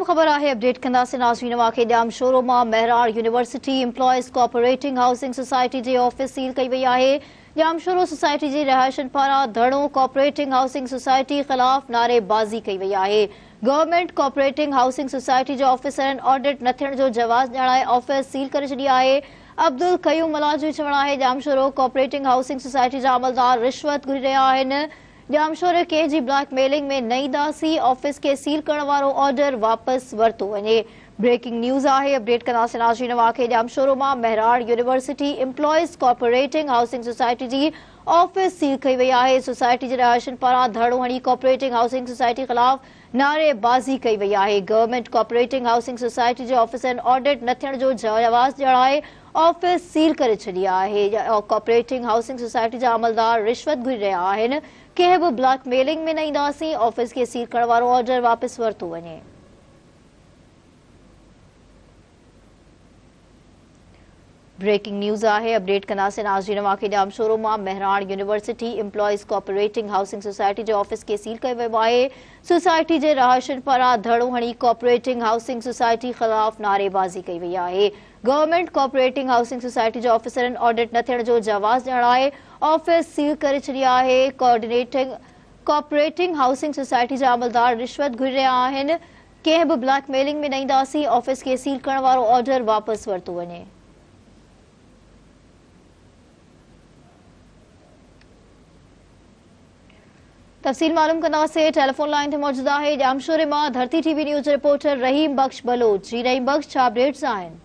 अहम खबर है अपडेट कंदासीं नाज़रीन वाक़े ॼाम शोरो मां Mehran university employees cooperating housing society जे ऑफिस सील कई वई आहे। ॼाम शोरो सोसाइटी जी रहायशन पारां धरणो कोऑपरेटिंग हाउसिंग सोसाइटी ख़िलाफ़ नारेबाज़ी कई वई आहे। गवर्नमेंट कोऑपरेटिंग हाउसिंग सोसाइटी जे ऑफिसरनि ऑडिट न थियण जो जवाब ॼाणाए ऑफिस सील करे छॾी आहे। अब्दुल कयूम मला जो चवणु आहे ॼाम शोरो कोऑपरेटिंग हाउसिंग सोसाइटी जा अमलदार रिश्वत घुरी रहिया आहिनि। जामशोरे कंहिंजी ब्लैकमेलिंग में न ईंदासीं, ऑफिस के सील करण वारो ऑर्डर वापस वरितो वञे। ब्रेकिंग न्यूज़ आहे अपडेट कंदासीं नाज़रीन वाक़े जामशोरो मां Mehran university employees cooperating housing society जी ऑफिस सील कई वई आहे। सोसाइटी जे रहायशन पारां धरणो हणी कोऑपरेटिंग हाउसिंग सोसाइटी ख़िलाफ़ नारेबाज़ी कई वई आहे। गवर्नमेंट कोऑपरेटिंग हाउसिंग सोसाइटी जे ऑफिसरनि ऑडिट न थियण जो जवाब ॼाणाए ऑफिस सील करे छॾी आहे। कोऑपरेटिंग हाउसिंग सोसाइटी जा अमलदार रिश्वत घुरी रहिया आहिनि। कंहिं बि ब्लैकमेलिंग में न ईंदासीं, ऑफिस के सील करण वारो ऑर्डर वापस वरितो वञे। ब्रेकिंग न्यूज़ आहे अपडेट कंदासीं नाज़रीन वाक़े जामशोरो मां Mehran university employees cooperating housing society जे ऑफिस के सील कयो वियो आहे। सोसाइटी जे रहायशन पारां धड़ो हणी कोऑपरेटिंग हाउसिंग सोसाइटी ख़िलाफ़ नारेबाज़ी कई वई आहे। गवर्नमेंट कोऑपरेटिंग हाउसिंग सोसाइटी जे ऑफिसरनि ऑडिट न थियण जो जवाब ॼाणाए ऑफिस सील करे छॾी आहे। कोऑपरेटिंग हाउसिंग सोसाइटी जा अमलदार रिश्वत घुरी रहिया आहिनि। कंहिं बि ब्लैकमेलिंग में न ईंदासीं, ऑफिस के सील करण वारो ऑर्डर वापस वरितो वञे। तफ़सील मालूम कंदासीं। टेलीफोन लाइन ते मौजूद आहे जामशोरे मां Dharti TV news reporter Rahim Bakhsh Baloch. जी रहीम बख्श, छा अपडेट्स आहिनि?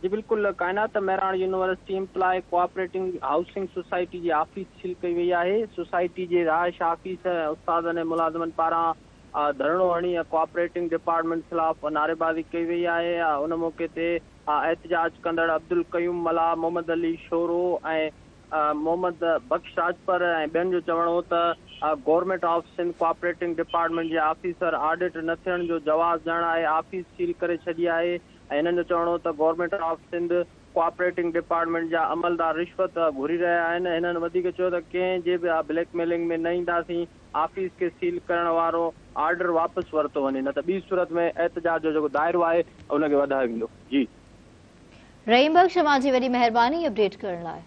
जी बिल्कुल, कायनात Mehran university employ cooperating housing society जी ऑफिस सील कई वई आहे। सोसाइटी जे रहायश ऑफिस उस्तादनि ऐं मुलाज़िमनि पारां धरणो हणी कोऑपरेटिंग डिपार्टमेंट ख़िलाफ़ नारेबाज़ी कई वई आहे। उन मौक़े ते एहतजाज कंदड़ अब्दुल कयूम मला, मोहम्मद अली शोरो ऐं मोहम्मद बख्श राजपर ऐं ॿियनि जो चवणो हो त government of Sindh cooperating department जे ऑफिसर ऑडिट न थियण जो जवाब ॼाणाए ऑफिस सील करे छॾी आहे। ऐं हिननि जो चवणो हो त government of Sindh cooperating department जा अमलदार रिश्वत घुरी रहिया आहिनि। हिननि वधीक चयो त कंहिं बि ब्लैकमेलिंग में न ईंदासीं, ऑफिस खे सील करण वारो ऑर्डर वापसि वरितो वञे, न त ॿी सूरत में एहतजाज जो जेको दाइरो आहे उनखे वधायो वेंदो। जी रहीम बख्श, तव्हांजी वॾी महिरबानी अपडेट करण लाइ।